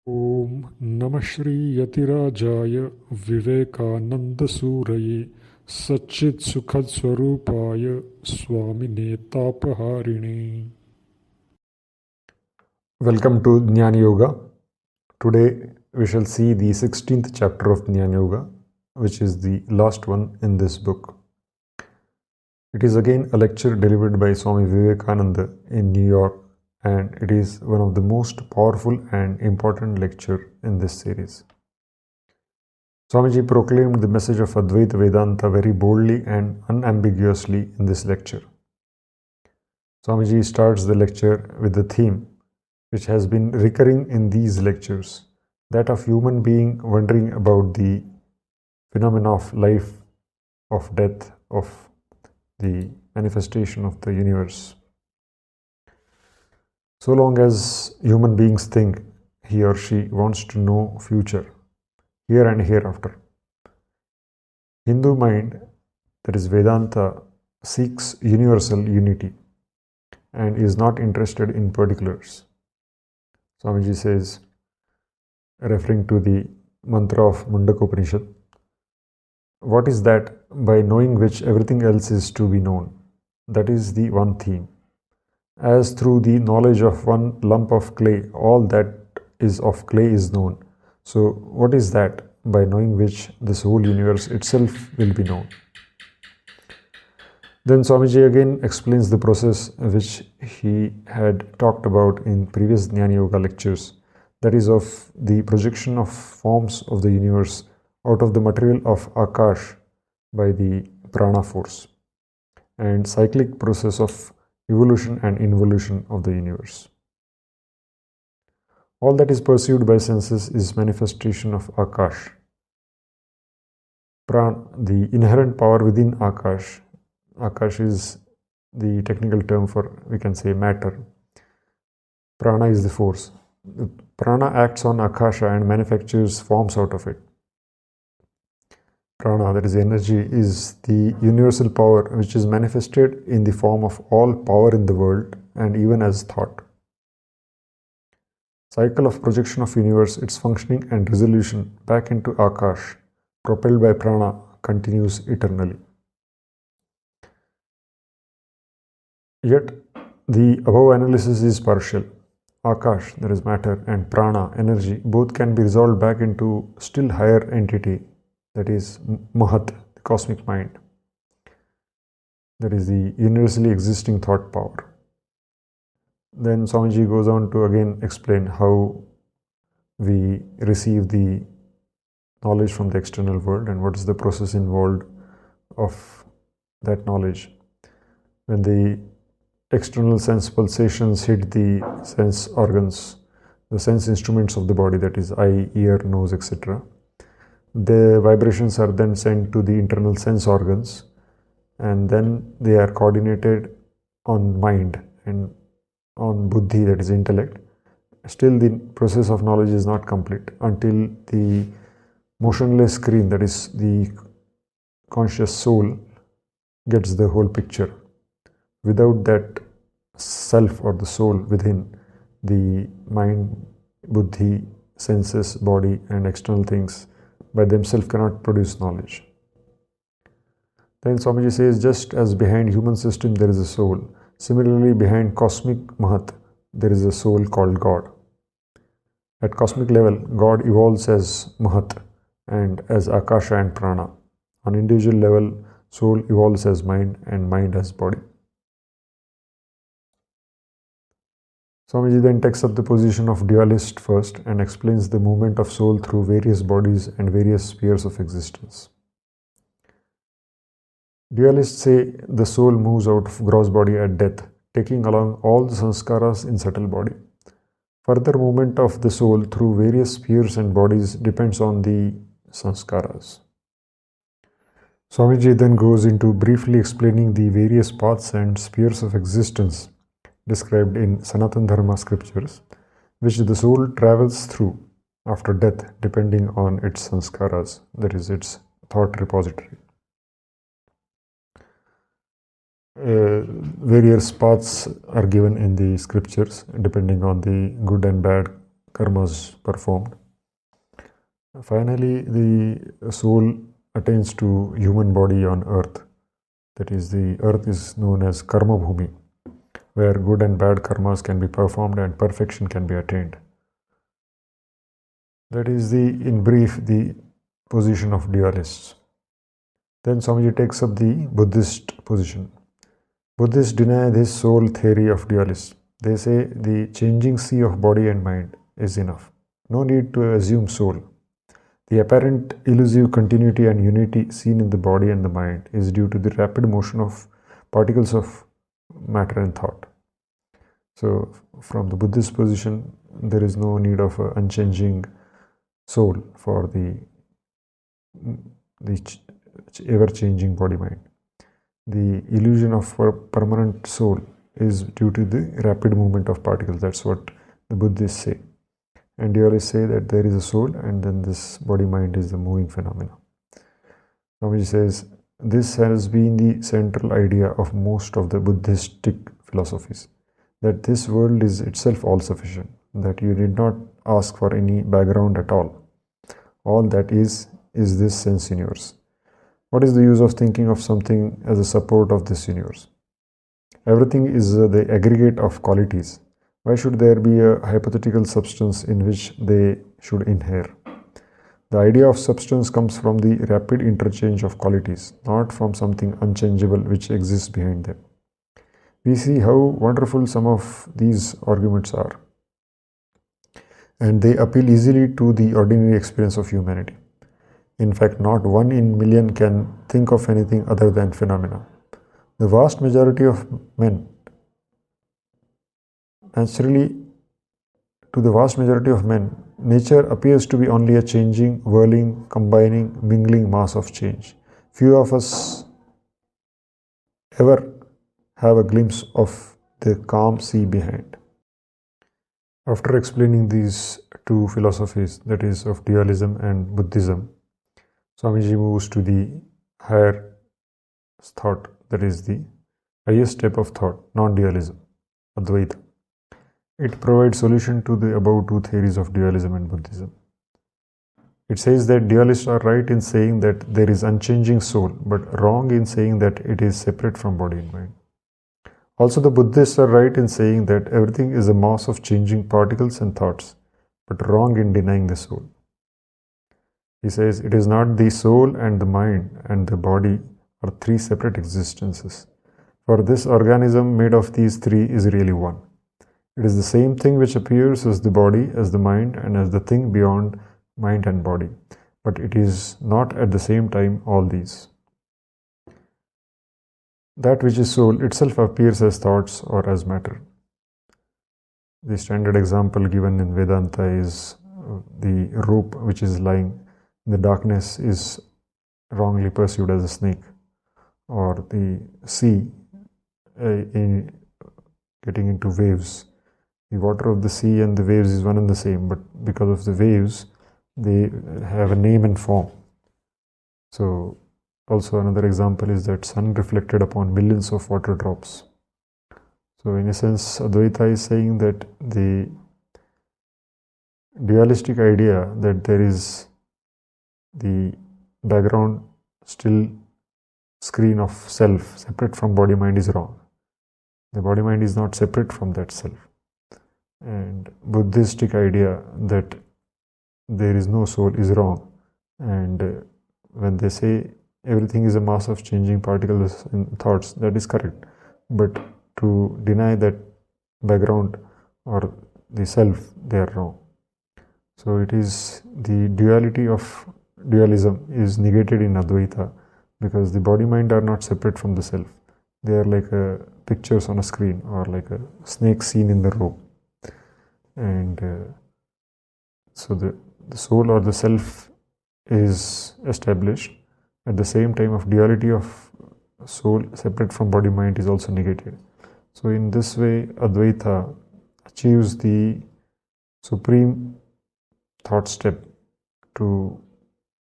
ॐ नमः Shri यतिराजाय विवेकानन्दसूरये सच्चित्सुखस्वरूपाय स्वामिने तापहारिणे. Welcome to Jnana-Yoga. Today we shall see the 16th chapter of Jnana-Yoga, which is the last one in this book. It is again a lecture delivered by Swami Vivekananda in New York, and it is one of the most powerful and important lecture in this series. Swamiji proclaimed the message of Advaita Vedanta very boldly and unambiguously in this lecture. Swamiji starts the lecture with the theme which has been recurring in these lectures, that of human being wondering about the phenomena of life, of death, of the manifestation of the universe. So long as human beings think he or she wants to know future, here and hereafter. Hindu mind, that is Vedanta, seeks universal unity and is not interested in particulars. Swamiji says, referring to the mantra of Mundaka Upanishad, what is that by knowing which everything else is to be known? That is the one theme. As through the knowledge of one lump of clay, all that is of clay is known. So what is that by knowing which this whole universe itself will be known? Then Swamiji again explains the process which he had talked about in previous Jnana-Yoga lectures, that is of the projection of forms of the universe out of the material of Akash by the prana force, and cyclic process of evolution and involution of the universe. All that is perceived by senses is manifestation of Akash. Prana, the inherent power within Akash. Akash is the technical term for, we can say, matter. Prana is the force. The prana acts on Akasha and manufactures forms out of it. Prana, that is energy, is the universal power which is manifested in the form of all power in the world and even as thought. Cycle of projection of universe, its functioning and resolution back into Akash, propelled by prana, continues eternally. Yet, the above analysis is partial. Akash, that is matter, and prana, energy, both can be resolved back into still higher entity, that is Mahat, the cosmic mind. That is the universally existing thought power. Then Swamiji goes on to again explain how we receive the knowledge from the external world and what is the process involved of that knowledge. When the external sense pulsations hit the sense organs, the sense instruments of the body, that is eye, ear, nose, etc., the vibrations are then sent to the internal sense organs, and then they are coordinated on mind and on buddhi, that is intellect. Still the process of knowledge is not complete until the motionless screen, that is the conscious soul, gets the whole picture. Without that self or the soul within, the mind, buddhi, senses, body and external things by themselves cannot produce knowledge. Then Swamiji says, just as behind human system there is a soul, similarly behind cosmic Mahat there is a soul called God. At cosmic level, God evolves as Mahat and as Akasha and Prana. On individual level, soul evolves as mind and mind as body. Swamiji then takes up the position of dualist first and explains the movement of soul through various bodies and various spheres of existence. Dualists say the soul moves out of gross body at death, taking along all the sanskaras in subtle body. Further movement of the soul through various spheres and bodies depends on the sanskaras. Swamiji then goes into briefly explaining the various paths and spheres of existence described in Sanatana Dharma scriptures, which the soul travels through after death depending on its sanskaras, that is its thought repository. Various paths are given in the scriptures depending on the good and bad karmas performed. Finally, the soul attains to human body on earth. That is, the earth is known as karma bhumi, where good and bad karmas can be performed and perfection can be attained. That is in brief, the position of dualists. Then Swamiji takes up the Buddhist position. Buddhists deny this soul theory of dualists. They say the changing sea of body and mind is enough. No need to assume soul. The apparent elusive continuity and unity seen in the body and the mind is due to the rapid motion of particles of matter and thought. So, from the Buddhist position, there is no need of an unchanging soul for the ever-changing body-mind. The illusion of permanent soul is due to the rapid movement of particles. That's what the Buddhists say. And dualists say that there is a soul and then this body-mind is the moving phenomena. Swamiji says, this has been the central idea of most of the Buddhistic philosophies, that this world is itself all-sufficient, that you need not ask for any background at all. All that is this sense universe. What is the use of thinking of something as a support of this universe? Everything is the aggregate of qualities. Why should there be a hypothetical substance in which they should inhere? The idea of substance comes from the rapid interchange of qualities, not from something unchangeable which exists behind them. We see how wonderful some of these arguments are, and they appeal easily to the ordinary experience of humanity. In fact, not 1 in million can think of anything other than phenomena. The vast majority of men, nature appears to be only a changing, whirling, combining, mingling mass of change. Few of us ever have a glimpse of the calm sea behind. After explaining these two philosophies, that is of dualism and Buddhism, Swamiji moves to the higher thought, that is the highest step of thought, non-dualism, Advaita. It provides solution to the above two theories of dualism and Buddhism. It says that dualists are right in saying that there is unchanging soul, but wrong in saying that it is separate from body and mind. Also, the Buddhists are right in saying that everything is a mass of changing particles and thoughts, but wrong in denying the soul. He says it is not the soul and the mind and the body are three separate existences. For this organism made of these three is really one. It is the same thing which appears as the body, as the mind, and as the thing beyond mind and body, but it is not at the same time all these. That which is soul itself appears as thoughts or as matter. The standard example given in Vedanta is the rope which is lying in the darkness is wrongly perceived as a snake, or the sea getting into waves. The water of the sea and the waves is one and the same, but because of the waves, they have a name and form. So, also another example is that sun reflected upon millions of water drops. So, in a sense, Advaita is saying that the dualistic idea that there is the background still screen of self separate from body-mind is wrong. The body-mind is not separate from that self. And Buddhistic idea that there is no soul is wrong. And when they say everything is a mass of changing particles and thoughts, that is correct. But to deny that background or the self, they are wrong. So it is the duality of dualism is negated in Advaita because the body-mind are not separate from the self. They are like pictures on a screen or like a snake seen in the rope. And so the soul or the self is established. At the same time, of duality of soul separate from body mind is also negated. So in this way, Advaita achieves the supreme thought step to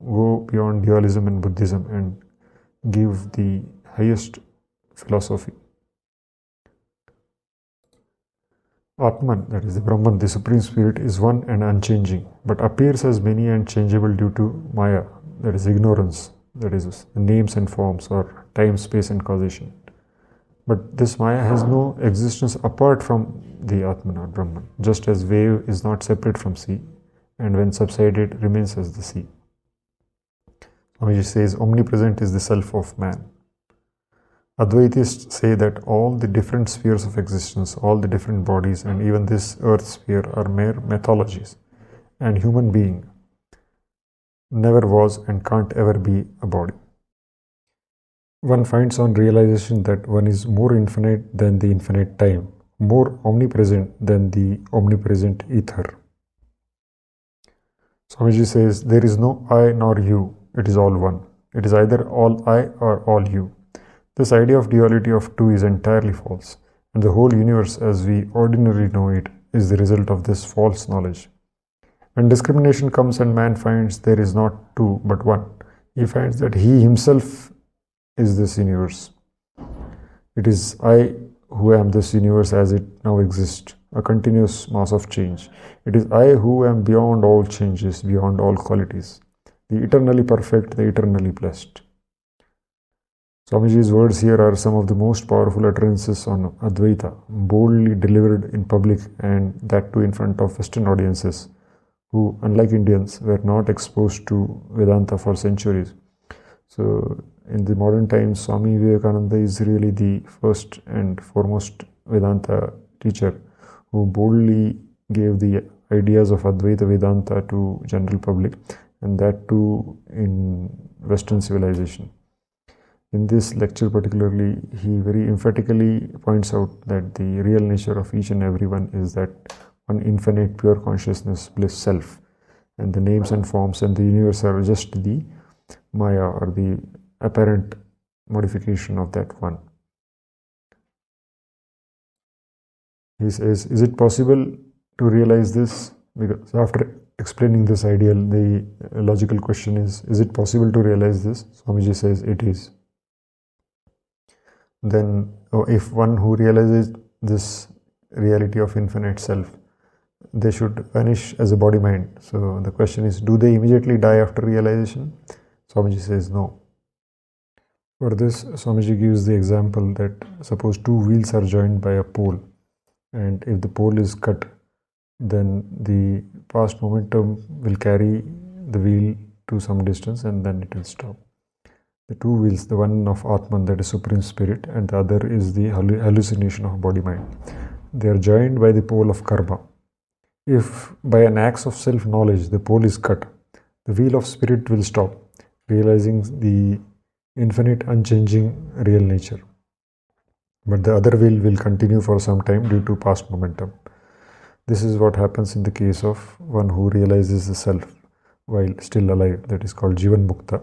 go beyond dualism and Buddhism and give the highest philosophy. Atman, that is the Brahman, the Supreme Spirit, is one and unchanging, but appears as many and changeable due to Maya, that is ignorance, that is names and forms or time, space and causation. But this Maya has no existence apart from the Atman or Brahman, just as wave is not separate from sea, and when subsided remains as the sea. Swamiji says omnipresent is the self of man. Advaitists say that all the different spheres of existence, all the different bodies, and even this earth sphere are mere mythologies, and human being never was and can't ever be a body. One finds on realization that one is more infinite than the infinite time, more omnipresent than the omnipresent ether. Swamiji says, there is no I nor you, it is all one. It is either all I or all you. This idea of duality of two is entirely false, and the whole universe as we ordinarily know it is the result of this false knowledge. When discrimination comes and man finds there is not two but one, he finds that he himself is this universe. It is I who am this universe as it now exists, a continuous mass of change. It is I who am beyond all changes, beyond all qualities, the eternally perfect, the eternally blessed. Swamiji's words here are some of the most powerful utterances on Advaita, boldly delivered in public, and that too in front of Western audiences, who, unlike Indians, were not exposed to Vedanta for centuries. So, in the modern times, Swami Vivekananda is really the first and foremost Vedanta teacher who boldly gave the ideas of Advaita Vedanta to general public, and that too in Western civilization. In this lecture particularly, he very emphatically points out that the real nature of each and everyone is that one infinite pure consciousness, bliss, self, and the names and forms and the universe are just the Maya or the apparent modification of that one. He says, is it possible to realize this? Because after explaining this ideal, the logical question is it possible to realize this? Swamiji says it is. Then, if one who realizes this reality of infinite self, they should vanish as a body mind. So the question is, do they immediately die after realization? Swamiji says no. For this, Swamiji gives the example that suppose two wheels are joined by a pole, and if the pole is cut, then the past momentum will carry the wheel to some distance and then it will stop. The two wheels, the one of Atman, that is Supreme Spirit, and the other is the hallucination of body-mind. They are joined by the pole of karma. If by an act of self-knowledge the pole is cut, the wheel of spirit will stop, realizing the infinite unchanging real nature. But the other wheel will continue for some time due to past momentum. This is what happens in the case of one who realizes the self while still alive, that is called Jivan Mukta.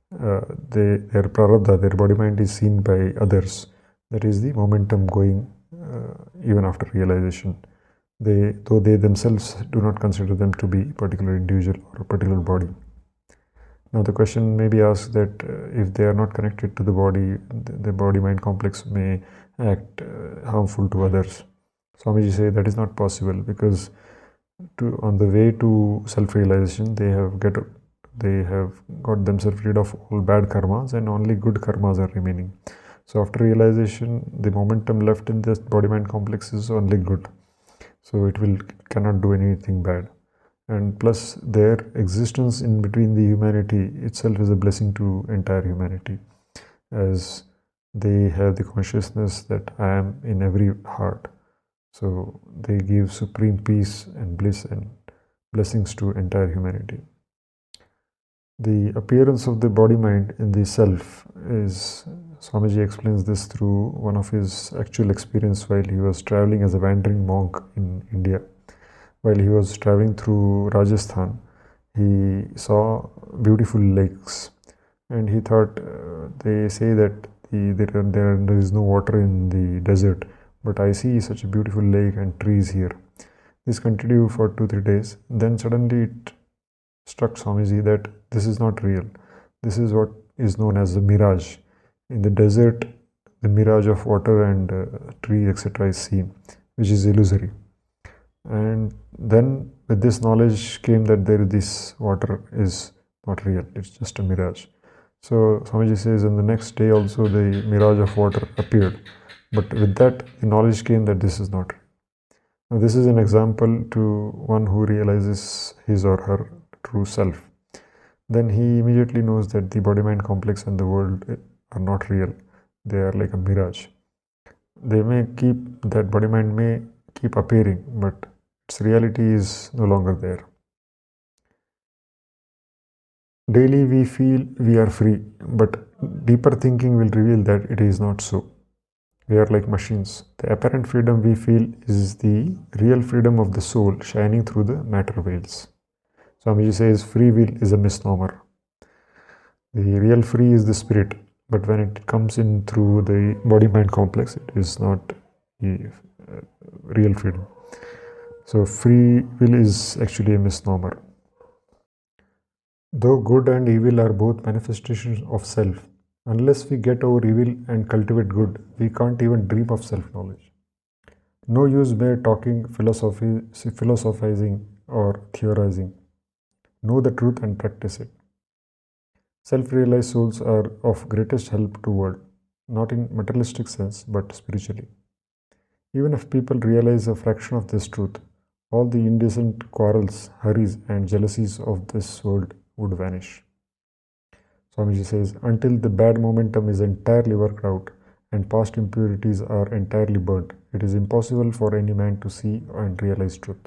Their prarabdha, their body mind is seen by others. That is the momentum going even after realization. Though they themselves do not consider them to be a particular individual or a particular body. Now the question may be asked that if they are not connected to the body, the body-mind complex may act harmful to others. Swamiji say that is not possible, because on the way to self-realization they have got themselves rid of all bad karmas and only good karmas are remaining. So after realization, the momentum left in this body-mind complex is only good. So it cannot do anything bad. And plus their existence in between the humanity itself is a blessing to entire humanity, as they have the consciousness that I am in every heart. So they give supreme peace and bliss and blessings to entire humanity. The appearance of the body-mind in the self is, Swamiji explains this through one of his actual experience while he was traveling as a wandering monk in India. While he was traveling through Rajasthan, he saw beautiful lakes, and he thought, they say that there is no water in the desert, but I see such a beautiful lake and trees here. This continued for 2-3 days. Then suddenly it struck Swamiji that this is not real. This is what is known as the mirage. In the desert, the mirage of water and tree, etc. is seen. which is illusory. And then with this knowledge came that this water is not real, it's just a mirage. So Swamiji says, in the next day also the mirage of water appeared, but with that the knowledge came that this is not real. Now this is an example to one who realizes his or her true self. Then he immediately knows that the body-mind complex and the world are not real. They are like a mirage. That body-mind may keep appearing, but its reality is no longer there. Daily we feel we are free, but deeper thinking will reveal that it is not so. We are like machines. The apparent freedom we feel is the real freedom of the soul shining through the matter veils. Swamiji says free will is a misnomer. The real free is the spirit, but when it comes in through the body-mind complex, it is not the real freedom. So free will is actually a misnomer. Though good and evil are both manifestations of self, unless we get over evil and cultivate good, we can't even dream of self-knowledge. No use mere talking, philosophizing, or theorizing. Know the truth and practice it. Self-realized souls are of greatest help to world, not in materialistic sense, but spiritually. Even if people realize a fraction of this truth, all the indecent quarrels, hurries, and jealousies of this world would vanish. Swamiji says, until the bad momentum is entirely worked out and past impurities are entirely burnt, it is impossible for any man to see and realize truth.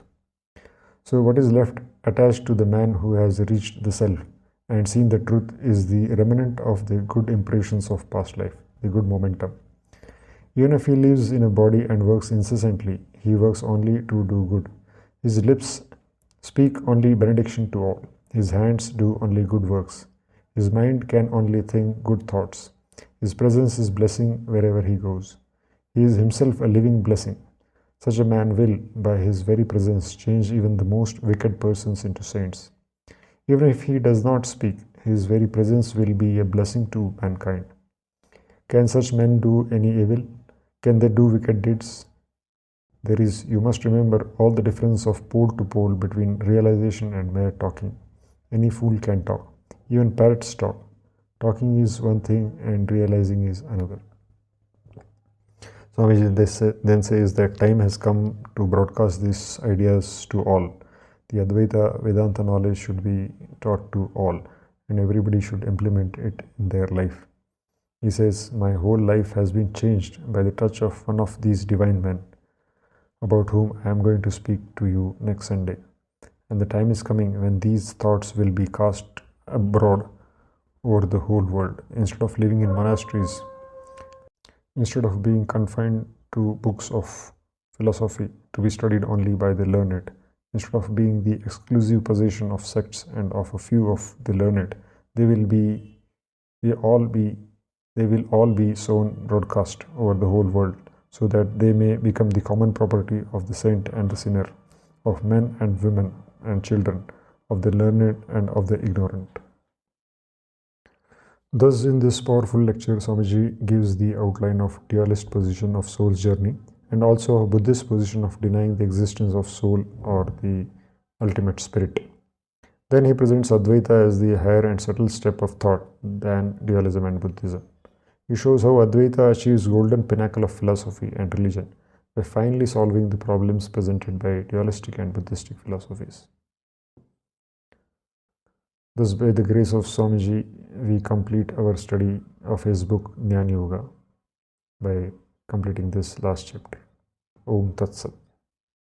So what is left attached to the man who has reached the self and seen the truth is the remnant of the good impressions of past life, the good momentum. Even if he lives in a body and works incessantly, he works only to do good. His lips speak only benediction to all. His hands do only good works. His mind can only think good thoughts. His presence is blessing wherever he goes. He is himself a living blessing. Such a man will, by his very presence, change even the most wicked persons into saints. Even if he does not speak, his very presence will be a blessing to mankind. Can such men do any evil? Can they do wicked deeds? You must remember all the difference of pole to pole between realization and mere talking. Any fool can talk. Even parrots talk. Talking is one thing and realizing is another. Swamiji then says that time has come to broadcast these ideas to all. The Advaita Vedanta knowledge should be taught to all, and everybody should implement it in their life. He says, my whole life has been changed by the touch of one of these divine men, about whom I am going to speak to you next Sunday. And the time is coming when these thoughts will be cast abroad over the whole world. Instead of living in monasteries, instead of being confined to books of philosophy to be studied only by the learned, instead of being the exclusive possession of sects and of a few of the learned, they will all be sown broadcast over the whole world, so that they may become the common property of the saint and the sinner, of men and women and children, of the learned and of the ignorant. Thus, in this powerful lecture, Swamiji gives the outline of dualist position of soul's journey and also a Buddhist position of denying the existence of soul or the ultimate spirit. Then he presents Advaita as the higher and subtle step of thought than dualism and Buddhism. He shows how Advaita achieves golden pinnacle of philosophy and religion by finally solving the problems presented by dualistic and Buddhistic philosophies. Thus, by the grace of Swamiji, we complete our study of his book Jnana-Yoga by completing this last chapter. Om Tat Sat.